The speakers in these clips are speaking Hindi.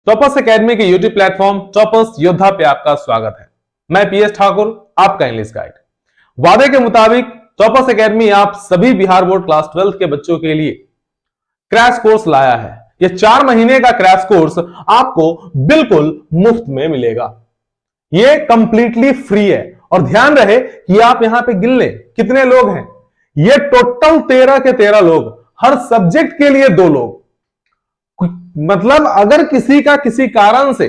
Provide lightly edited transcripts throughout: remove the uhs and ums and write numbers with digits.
टॉपर्स एकेडमी के यूट्यूब प्लेटफॉर्म टॉपर्स योद्धा पे आपका स्वागत है। मैं पीएस ठाकुर, आपका इंग्लिश गाइड। वादे के मुताबिक टॉपर्स एकेडमी आप सभी बिहार बोर्ड क्लास 12 के बच्चों के लिए क्रैश कोर्स लाया है। यह 4 महीने का क्रैश कोर्स आपको बिल्कुल मुफ्त में मिलेगा। यह कंप्लीटली फ्री है और ध्यान रहे कि आप यहां पे गिन लें कितने लोग हैं। ये टोटल 13 के 13 लोग, हर सब्जेक्ट के लिए 2 लोग। मतलब अगर किसी का किसी कारण से,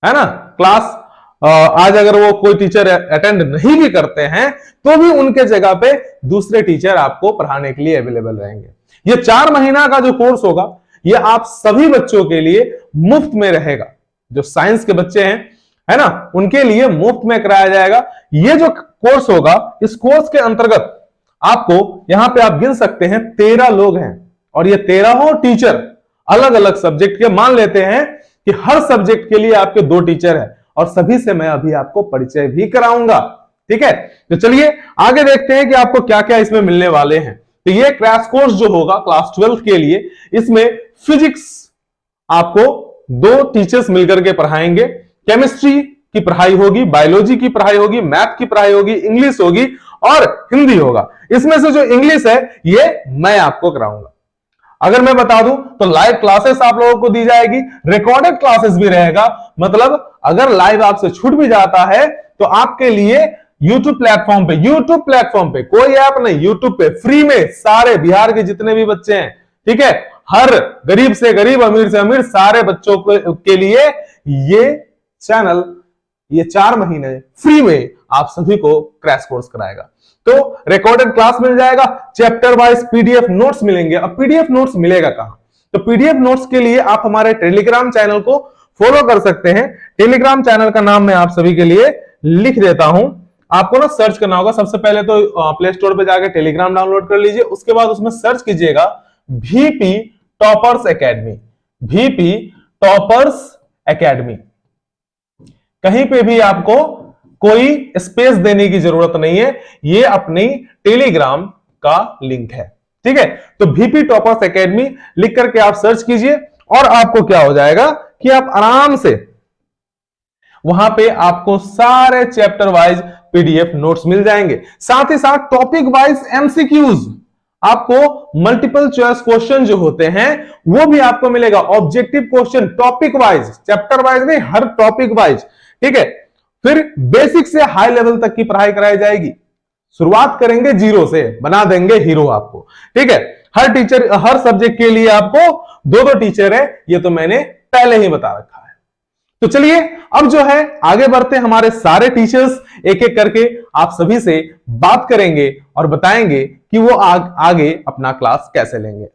है ना, क्लास आज अगर वो कोई टीचर अटेंड नहीं भी करते हैं तो भी उनके जगह पे दूसरे टीचर आपको पढ़ाने के लिए अवेलेबल रहेंगे। ये 4 महीना का जो कोर्स होगा ये आप सभी बच्चों के लिए मुफ्त में रहेगा। जो साइंस के बच्चे हैं, है ना, उनके लिए मुफ्त में कराया जाएगा। ये जो कोर्स होगा, इस कोर्स के अंतर्गत आपको यहां पे आप गिन सकते हैं 13 लोग हैं और ये 13 टीचर अलग अलग सब्जेक्ट के। मान लेते हैं कि हर सब्जेक्ट के लिए आपके 2 टीचर हैं और सभी से मैं अभी आपको परिचय भी कराऊंगा। ठीक है, तो चलिए आगे देखते हैं कि आपको क्या क्या इसमें मिलने वाले हैं। तो ये क्रैश कोर्स जो होगा क्लास 12 के लिए, इसमें फिजिक्स आपको 2 टीचर्स मिलकर के पढ़ाएंगे, केमिस्ट्री की पढ़ाई होगी, बायोलॉजी की पढ़ाई होगी, मैथ की पढ़ाई होगी, इंग्लिश होगी और हिंदी होगा। इसमें से जो इंग्लिश है ये मैं आपको कराऊंगा। अगर मैं बता दूं तो लाइव क्लासेस आप लोगों को दी जाएगी, रिकॉर्डेड क्लासेस भी रहेगा। मतलब अगर लाइव आपसे छूट भी जाता है तो आपके लिए यूट्यूब प्लेटफॉर्म पे कोई ऐप नहीं, यूट्यूब पे फ्री में सारे बिहार के जितने भी बच्चे हैं, ठीक है, हर गरीब से गरीब, अमीर से अमीर, सारे बच्चों के लिए ये चैनल ये 4 महीने फ्री में आप सभी को क्रैश कोर्स कराएगा। तो रिकॉर्डेड क्लास मिल जाएगा, चैप्टर वाइज पीडीएफ नोट्स मिलेंगे। अब पीडीएफ नोट्स मिलेगा कहां? तो पीडीएफ नोट्स के लिए आप हमारे टेलीग्राम चैनल को फॉलो कर सकते हैं। टेलीग्राम चैनल का नाम मैं आप सभी के लिए लिख देता हूं। आपको ना सर्च करना होगा। सबसे पहले तो प्ले स्टोर पे जाकर टेलीग्राम डाउनलोड कर लीजिए। उसके बाद उसमें सर्च कीजिएगा VP toppers academy, VP toppers academy. कहीं पे भी आपको कोई स्पेस देने की जरूरत नहीं है, ये अपनी टेलीग्राम का लिंक है। ठीक है, तो VP टॉपर्स एकेडमी लिख करके आप सर्च कीजिए और आपको क्या हो जाएगा कि आप आराम से वहां पे आपको सारे चैप्टर वाइज पीडीएफ नोट्स मिल जाएंगे। साथ ही साथ टॉपिक वाइज एमसीक्यूज, आपको मल्टीपल चॉइस क्वेश्चन जो होते हैं वो भी आपको मिलेगा। Objective question topic wise, chapter wise नहीं, हर टॉपिक वाइज। ठीक है, फिर बेसिक से हाई लेवल तक की पढ़ाई कराई जाएगी। शुरुआत करेंगे 0 से, बना देंगे हीरो आपको। ठीक है, हर टीचर, हर सब्जेक्ट के लिए आपको 2 टीचर है, ये तो मैंने पहले ही बता रखा है। तो चलिए अब जो है आगे बढ़ते, हमारे सारे टीचर्स एक एक करके आप सभी से बात करेंगे और बताएंगे कि वो आगे अपना क्लास कैसे लेंगे।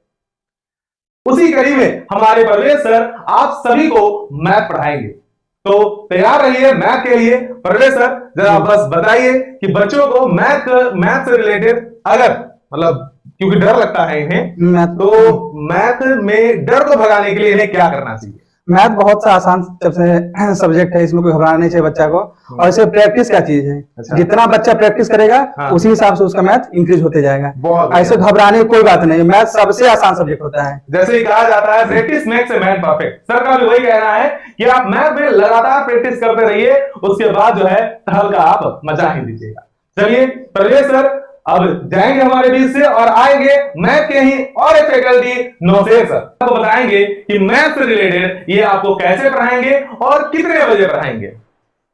उसी कड़ी में हमारे परवेज सर आप सभी को मैथ पढ़ाएंगे, तो तैयार रहिए मैथ के लिए। परवेज सर जरा बस बताइए कि बच्चों को मैथ से रिलेटेड, अगर मतलब क्योंकि डर लगता है इन्हें, तो मैथ में डर को भगाने के लिए इन्हें क्या करना चाहिए? मैथ बहुत सा आसान सब्जेक्ट है, इसमें कोई घबराना नहीं चाहिए बच्चा को। और इसे प्रैक्टिस क्या चीज है, अच्छा। जितना बच्चा प्रैक्टिस करेगा उसी हिसाब से उसका मैथ इंक्रीज होते जाएगा। ऐसे घबराने की कोई बात नहीं, मैथ सबसे आसान सब्जेक्ट होता है। जैसे ही कहा जाता है practice makes a man perfect, sir का भी वही कहना है कि आप मैथ में लगातार प्रैक्टिस करते रहिए, उसके बाद जो है हल्का आप मजा ही दीजिएगा। चलिए परवेज सर अब जाएंगे हमारे बीच से और आएंगे मैथ के ही और एक फैकल्टी नौसेर सर, आपको बताएंगे कि मैथ से रिलेटेड ये आपको कैसे पढ़ाएंगे और कितने बजे पढ़ाएंगे।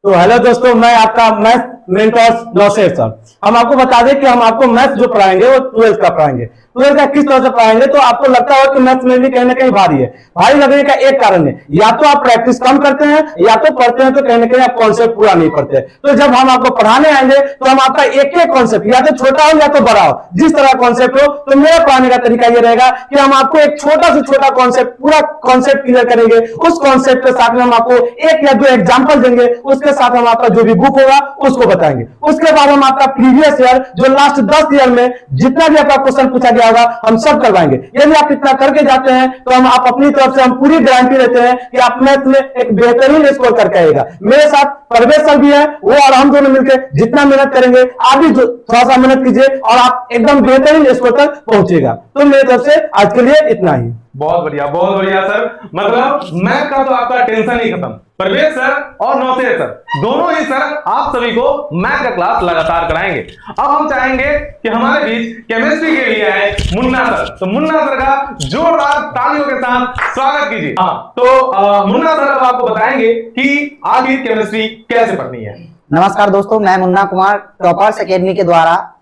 तो हेलो दोस्तों, मैं आपका मैथ मेंटर्स नौसेर सर। हम आपको बता दें कि हम आपको मैथ जो पढ़ाएंगे वो 12th का पढ़ाएंगे। 12th का किस तरह से पढ़ाएंगे, तो आपको लगता है कि मैथ में भी कहीं ना कहीं भारी है। भारी लगने का एक कारण है, या तो आप प्रैक्टिस कम करते हैं या तो पढ़ते हैं तो कहीं ना कहीं आप कॉन्सेप्ट पूरा नहीं पढ़ते। तो जब हम आपको पढ़ाने आएंगे तो हम आपका एक एक कॉन्सेप्ट, या तो छोटा हो या तो बड़ा हो, जिस तरह कॉन्सेप्ट हो, तो मेरा पढ़ाने का तरीका ये रहेगा कि हम आपको एक छोटा से छोटा कॉन्सेप्ट, पूरा कॉन्सेप्ट क्लियर करेंगे। उस कॉन्सेप्ट के साथ में हम आपको 1 या 2 एग्जाम्पल देंगे, उसके साथ हम आपका जो भी बुक होगा उसको बताएंगे। उसके बाद हम आपका प्रीवियस ईयर, जो लास्ट 10 ईयर में जितना भी आपका क्वेश्चन पूछा गया होगा, हम सब करवाएंगे। यदि आप इतना करके जाते हैं तो हम आप अपनी तरफ से हम पूरी गारंटी देते हैं कि आप मैथ में एक बेहतरीन स्कोर करके आएगा। मेरे साथ परवेज सर भी है, वो और हम दोनों मिलकर जितना मेहनत करेंगे, आप भी थोड़ा सा मेहनत कीजिए और आप एकदम बेहतरीन स्कोर तक पहुंचेगा। तो मेरी तरफ से आज के लिए इतना ही। बहुत बढ़िया सर। मतलब मैथ का तो आपका टेंशन ही खत्म। प्रवेश सर और नौसेर सर दोनों ही सर आप सभी को मैथ का क्लास लगातार कराएंगे। अब हम चाहेंगे कि हमारे बीच केमिस्ट्री के लिए आए मुन्ना सर। तो मुन्ना सर का जोरदार तालियों के साथ स्वागत कीजिए। हाँ, तो मुन्ना सर अब आपको बताएंगे कि आखिर केमिस्ट्री कैसे पढ़नी है। नमस्कार दोस्तों, मैं मुन्ना कुमार टॉपर्स एकेडमी के द्वारा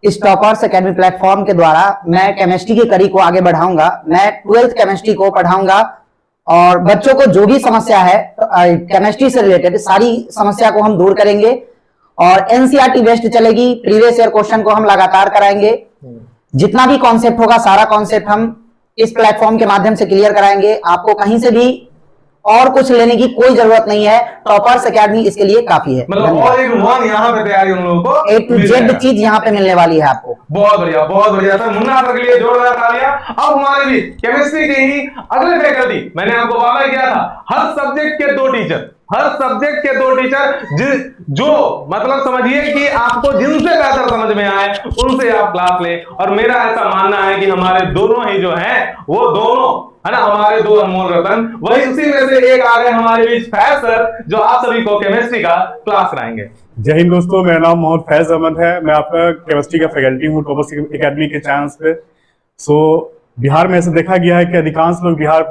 इस टॉपर्स एकेडमी प्लेटफॉर्म के द्वारा मैं केमिस्ट्री की कड़ी को आगे बढ़ाऊंगा। मैं 12th केमिस्ट्री को पढ़ाऊंगा और बच्चों को जो भी समस्या है केमिस्ट्री से रिलेटेड सारी समस्या को हम दूर करेंगे और एनसीईआरटी बेस्ड चलेगी। प्रीवियस ईयर क्वेश्चन को हम लगातार कराएंगे। जितना भी कॉन्सेप्ट होगा सारा कॉन्सेप्ट हम इस प्लेटफॉर्म के माध्यम से क्लियर कराएंगे। आपको कहीं से भी और कुछ लेने की कोई जरूरत नहीं है, टॉपर्स एकेडमी इसके लिए काफी है। मतलब और एक वन यहाँ पे तैयारी उन लोगों को A to Z चीज यहाँ पे मिलने वाली है आपको। बहुत बढ़िया सर। मुन्ना सर के लिए जोरदार तालियां। अब हमारे भी केमिस्ट्री के ही अगले फैकल्टी, मैंने आपको वादा किया था हर सब्जेक्ट के 2 टीचर, जो मतलब समझिए कि आपको जिनसे बेहतर समझ में आए उनसे आप क्लास लें। और मेरा ऐसा मानना है कि हमारे दोनों ही जो हैं वो दोनों है ना हमारे 2 अनमोल रतन, वही उसी में से एक आ गए हमारे बीच फैज सर, जो आप सभी को केमिस्ट्री का क्लास कराएंगे। जय हिंद दोस्तों, मेरा नाम मोहम्मद फैज अहमद है। मैं आपका केमिस्ट्री का फैकल्टी हूँ टॉपर्स एकेडमी के चैनल्स पे। बिहार में ऐसा देखा गया है कि अधिकांश लोग बिहार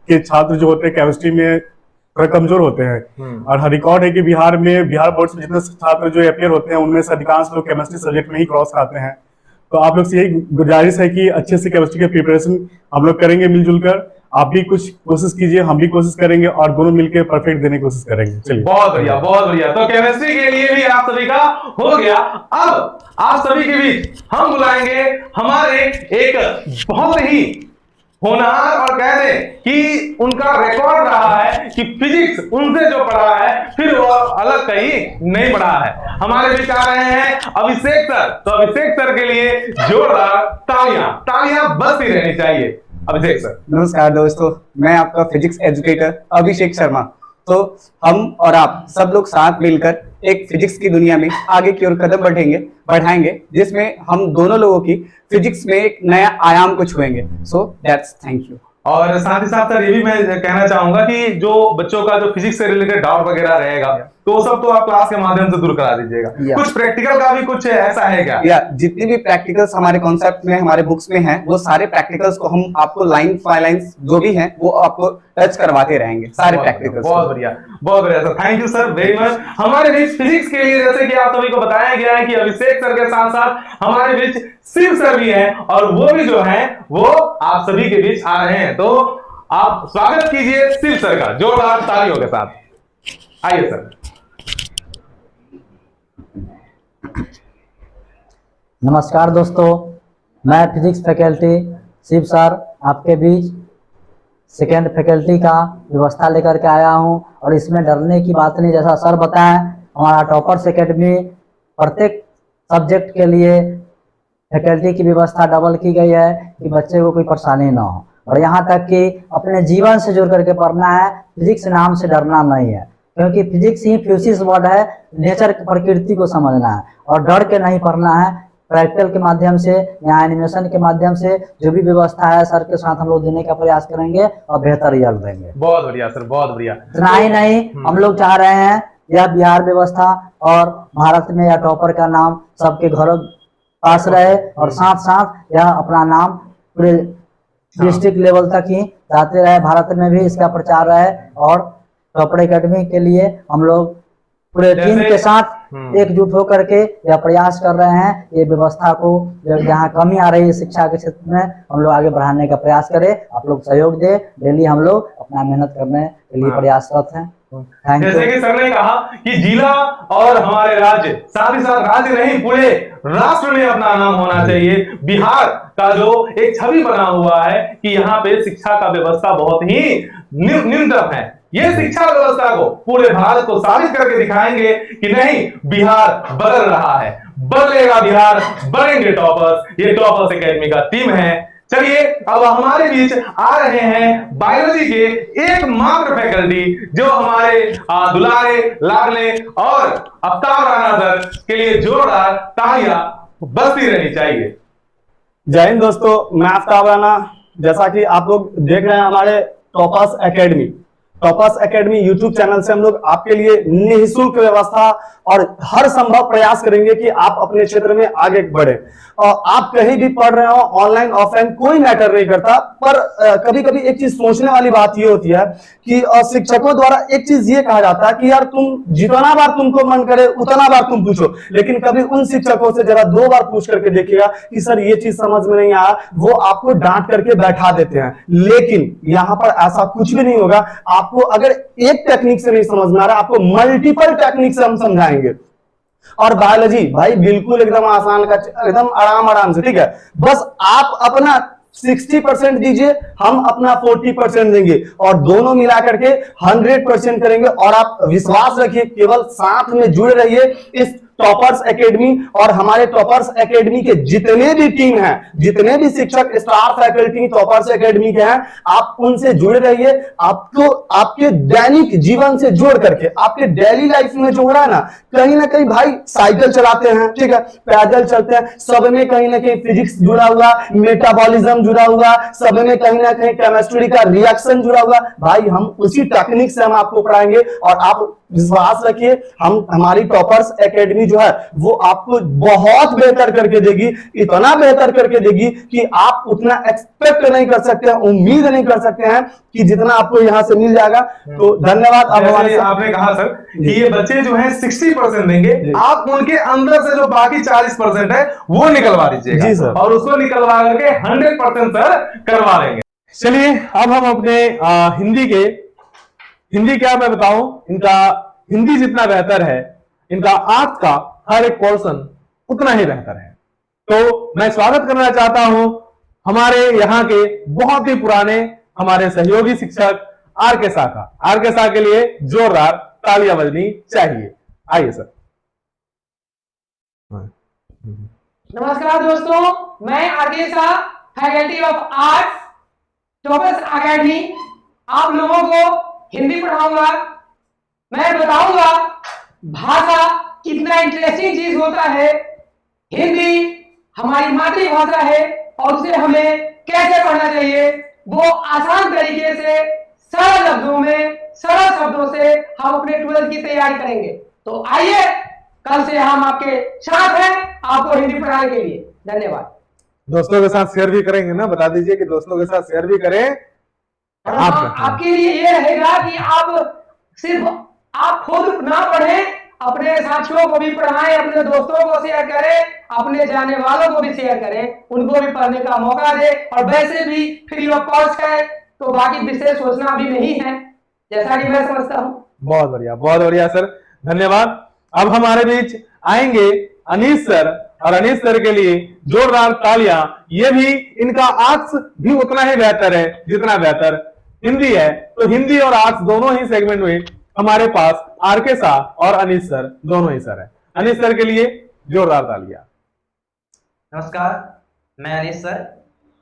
के छात्र जो होते हैं केमिस्ट्री में थोड़ा कमजोर होते हैं। और रिकॉर्ड है कि बिहार बोर्ड में जितने छात्र जो अपियर होते हैं उनमें से अधिकांश लोग केमिस्ट्री सब्जेक्ट में ही क्रॉस खाते हैं। तो आप लोग से यही गुजारिश है कि अच्छे से केमिस्ट्री की प्रिपरेशन हम लोग करेंगे मिलजुल कर। आप भी कुछ कोशिश कीजिए, हम भी कोशिश करेंगे और दोनों मिलकर परफेक्ट देने की कोशिश करेंगे। चलिए, बहुत बढ़िया। तो केमिस्ट्री के लिए भी आप सभी का हो गया। अब आप सभी के बीच हम बुलाएंगे हमारे एक बहुत ही होनहार और कह दें कि उनका रिकॉर्ड रहा है कि फिजिक्स उनसे जो पढ़ा है फिर वो अलग कहीं नहीं पढ़ा है। हमारे बीच आ रहे हैं अभिषेक सर। तो अभिषेक सर के लिए जोरदार तालियां बजती रहनी चाहिए। अभिषेक सर नमस्कार दोस्तों, मैं आपका फिजिक्स एजुकेटर अभिषेक शर्मा। तो हम और आप सब लोग साथ मिलकर एक फिजिक्स की दुनिया में आगे की ओर कदम बढ़ाएंगे, जिसमें हम दोनों लोगों की फिजिक्स में एक नया आयाम को छुएंगे। So that's thank you. और साथ ही साथ सर ये भी मैं कहना चाहूंगा कि जो बच्चों का जो फिजिक्स से रिलेटेड डाउट वगैरह रहेगा तो सब तो आप क्लास के माध्यम से दूर करा दीजिएगा। कुछ प्रैक्टिकल का भी कुछ ऐसा है क्या? जितनी भी प्रैक्टिकल्स हमारे कॉन्सेप्ट में हमारे बुक्स में हैं वो सारे प्रैक्टिकल्स को हम आपको लाइन बाय लाइन जो भी हैं वो आपको टच करवाते रहेंगे सारे प्रैक्टिकल्स। बहुत बढ़िया sir, thank you sir very much. हमारे बीच फिजिक्स के लिए जैसे कि आप सभी को बताया गया है कि अभिषेक सर के साथ साथ हमारे बीच शिव सर भी हैं और वो भी जो है वो आप सभी के बीच आ रहे हैं। तो आप स्वागत कीजिए शिव सर का जोरदार तालियों के साथ। आइए सर। नमस्कार दोस्तों, मैं फिजिक्स फैकल्टी शिव सर आपके बीच सेकेंड फैकल्टी का व्यवस्था लेकर के आया हूं। और इसमें डरने की बात नहीं, जैसा सर बताएं हमारा टॉपर्स एकेडमी प्रत्येक सब्जेक्ट के लिए फैकल्टी की व्यवस्था डबल की गई है कि बच्चे को कोई परेशानी ना हो। और यहाँ तक कि अपने जीवन से जुड़ करके पढ़ना है, फिजिक्स नाम से डरना नहीं है, क्योंकि फिजिक्स ही फ्यूसिस वर्ड है, नेचर प्रकृति को समझना है और डर के नहीं पढ़ना है। प्रैक्टिकल के माध्यम से या एनिमेशन के माध्यम से जो भी व्यवस्था है सर के साथ हम लोग देने का प्रयास करेंगे और बेहतर रिजल्ट देंगे। बहुत बढ़िया सर, बहुत बढ़िया। इतना ही नहीं, हम लोग चाह रहे हैं यह बिहार व्यवस्था और भारत में यह टॉपर का नाम सबके घरों पास रहे और साथ साथ यह अपना नाम पूरे डिस्ट्रिक्ट लेवल तक ही जाते रहे, भारत में भी इसका प्रचार रहे। और टॉपर एकेडमी के लिए हम लोग पूरे टीम के साथ एकजुट होकर के यह प्रयास कर रहे हैं, ये व्यवस्था को जहाँ कमी आ रही है शिक्षा के क्षेत्र में हम लोग आगे बढ़ाने का प्रयास करें। आप लोग सहयोग दे, डेली हम लोग अपना मेहनत करने के लिए प्रयासरत हैं। जैसे कि सर ने कहा कि जिला और हमारे राज्य, साथ ही साथ राज्य नहीं पूरे राष्ट्र में अपना नाम होना चाहिए। बिहार का जो एक छवि बना हुआ है कि यहाँ पे शिक्षा का व्यवस्था बहुत ही न्यूनतम है, ये शिक्षा व्यवस्था को पूरे भारत को साबित करके दिखाएंगे कि नहीं, बिहार बदल रहा है, बदलेगा बिहार, बनेंगे टॉपर्स। ये टॉपर्स एकेडमी का टीम है। चलिए अब हमारे बीच आ रहे हैं बायोलॉजी के एकमात्र फैकल्टी जो हमारे दुलारे लाडले और आफ्ताब राणा सर के लिए जोरदार तालियां बजती रहनी चाहिए। जय हिंद दोस्तों, मैं आफ्ताब राणा जैसा कि आप लोग देख रहे हैं हमारे टॉपर्स एकेडमी यूट्यूब चैनल से हम लोग आपके लिए निःशुल्क व्यवस्था और हर संभव प्रयास करेंगे कि आप अपने क्षेत्र में आगे बढ़े। और आप कहीं भी पढ़ रहे हो, ऑनलाइन ऑफलाइन कोई मैटर नहीं करता, पर कभी कभी एक चीज सोचने वाली बात ये होती है कि शिक्षकों द्वारा एक चीज ये कहा जाता है कि यार तुम जितना बार तुमको मन करे उतना बार तुम पूछो, लेकिन कभी उन शिक्षकों से जरा 2 बार पूछ करके देखिएगा कि सर ये चीज समझ में नहीं आया, वो आपको डांट करके बैठा देते हैं। लेकिन यहां पर ऐसा कुछ भी नहीं होगा। आपको अगर एक टेक्निक से नहीं समझ में आ रहा, आपको मल्टीपल टेक्निक से हम समझाएंगे। और बायोलॉजी भाई बिल्कुल एकदम आसान का, एकदम आराम से, ठीक है। बस आप अपना 60% दीजिए, हम अपना 40% देंगे और दोनों मिला करके 100% करेंगे। और आप विश्वास रखिए, केवल साथ में जुड़े रहिए इस टॉपर्स एकेडमी और हमारे टॉपर्स एकेडमी के जितने भी टीम हैं, जितने भी शिक्षक स्टार फैकल्टी टॉपर्स एकेडमी के हैं, आप उनसे जुड़े रहिए। आपको आपके दैनिक जीवन से जोड़ करके, आपके डेली लाइफ में जो हो रहा है ना कहीं भाई साइकिल चलाते हैं, ठीक है, पैदल चलते हैं, सब में कहीं ना कहीं फिजिक्स जुड़ा हुआ, मेटाबॉलिज्म जुड़ा हुआ, सब में कहीं ना कहीं केमिस्ट्री का रिएक्शन जुड़ा हुआ। भाई हम उसी टेक्निक से हम आपको पढ़ाएंगे और आप विश्वास रखिए, हमारी टॉपर्स एकेडमी जो है वो आपको बहुत बेहतर करके देगी, इतना बेहतर करके देगी कि आप उतना एक्सपेक्ट नहीं कर सकते हैं, उम्मीद नहीं कर सकते हैं कि जितना आपको यहां से मिल जाएगा। तो धन्यवाद। अब हमारे आपने कहा सर कि ये बच्चे जो हैं 60% देंगे, आप उनके अंदर से जो बाकी 40% है वो निकलवा दीजिएगा जी सर, और उसको निकलवा करके 100% सर करवा देंगे। चलिए अब हम अपने हिंदी क्या मैं बताऊं, इनका हिंदी जितना बेहतर है, इनका आज का हर एक पोर्शन उतना ही बेहतर है। तो मैं स्वागत करना चाहता हूं हमारे यहाँ के बहुत ही पुराने हमारे सहयोगी शिक्षक आर.के. शाह का। आर.के. शाह के लिए जोरदार तालियां बजनी चाहिए। आइए सर। नमस्कार दोस्तों, मैं R K. Shah, faculty of arts, toppers academy, आप लोगों को हिंदी पढ़ाऊंगा। मैं बताऊंगा भाषा कितना इंटरेस्टिंग चीज होता है। हिंदी हमारी मातृभाषा है और उसे हमें कैसे पढ़ना चाहिए, वो आसान तरीके से सरल लफ्जों में, सरल शब्दों से हम अपने 12th की तैयारी करेंगे। तो आइए, कल से हम आपके साथ हैं आपको हिंदी पढ़ाने के लिए। धन्यवाद। दोस्तों के साथ शेयर भी करेंगे ना, बता दीजिए कि दोस्तों के साथ शेयर भी करें। आपके लिए ये रहेगा कि आप सिर्फ आप खुद ना पढ़ें, अपने साथियों को भी पढ़ाएं, अपने दोस्तों को शेयर करें, अपने जाने वालों को भी शेयर करें, उनको भी पढ़ने का मौका दें। और वैसे भी फ्री ऑफ कॉस्ट है, तो बाकी विशेष सोचना भी नहीं है, जैसा कि मैं समझता हूँ। बहुत बढ़िया सर, धन्यवाद। अब हमारे बीच आएंगे अनीश सर, और अनीश सर के लिए जोरदार तालियां। ये भी इनका आर्ट्स भी उतना ही बेहतर है जितना बेहतर हिंदी है। तो हिंदी और आर्ट्स दोनों ही सेगमेंट में हमारे पास आर.के. शाह और अनीश सर दोनों ही सर है। अनीश सर के लिए जोरदार तालियां। नमस्कार, मैं अनीश सर,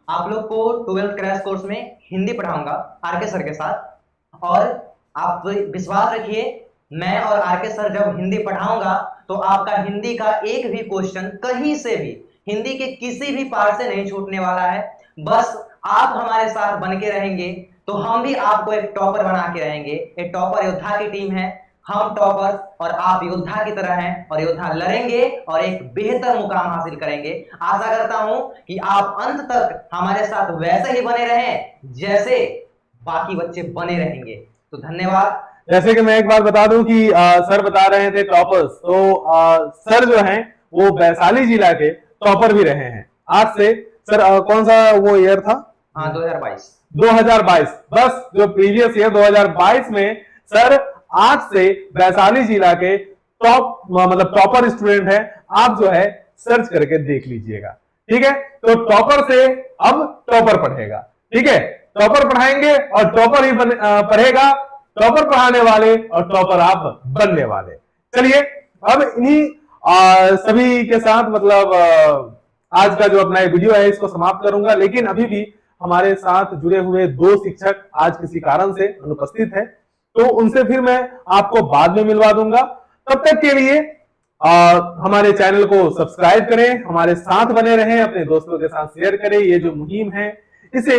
आप लोग को 12th क्रैश कोर्स में हिंदी पढ़ाऊंगा आर.के. सर के साथ। और आप विश्वास रखिए, मैं और आर.के. सर जब हिंदी पढ़ाऊंगा तो आपका हिंदी का एक भी क्वेश्चन कहीं से भी, हिंदी के किसी भी पार्ट से नहीं छूटने वाला है। बस आप हमारे साथ बन के रहेंगे तो हम भी आपको एक टॉपर बना के रहेंगे। एक टॉपर योद्धा की टीम है, हम टॉपर और आप योद्धा की तरह हैं, और योद्धा लड़ेंगे और एक बेहतर मुकाम हासिल करेंगे। आशा करता हूं कि आप अंत तक हमारे साथ वैसे ही बने रहें जैसे बाकी बच्चे बने रहेंगे। तो धन्यवाद। जैसे कि मैं एक बात बता दूं कि सर बता रहे थे टॉपर्स, तो सर जो हैं वो वैशाली जिला के टॉपर भी रहे हैं। आज से सर कौन सा वो ईयर था? 2022। बस जो प्रीवियस ईयर 2022 में सर आज से वैशाली जिला के टॉपर स्टूडेंट है। आप जो है सर्च करके देख लीजिएगा, ठीक है। तो टॉपर से अब टॉपर पढ़ेगा, ठीक है। टॉपर पढ़ाएंगे और टॉपर ही पढ़ेगा, टॉपर पढ़ाने वाले और टॉपर आप बनने वाले। चलिए अब इन्हीं सभी के साथ आज का जो अपना वीडियो है इसको समाप्त करूंगा। लेकिन अभी भी हमारे साथ जुड़े हुए 2 शिक्षक आज किसी कारण से अनुपस्थित है, तो उनसे फिर मैं आपको बाद में मिलवा दूंगा। तब तक के लिए हमारे चैनल को सब्सक्राइब करें, हमारे साथ बने रहें, अपने दोस्तों के साथ शेयर करें। ये जो मुहिम है इसे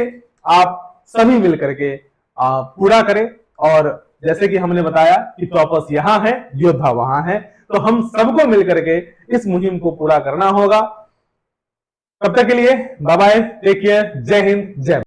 आप सभी मिलकर के पूरा करें। और जैसे कि हमने बताया कि टॉपर्स यहां है, योद्धा वहां है, तो हम सबको मिलकर के इस मुहिम को पूरा करना होगा। तब तक के लिए बाय बाय, टेक केयर, जय हिंद, जय भारत।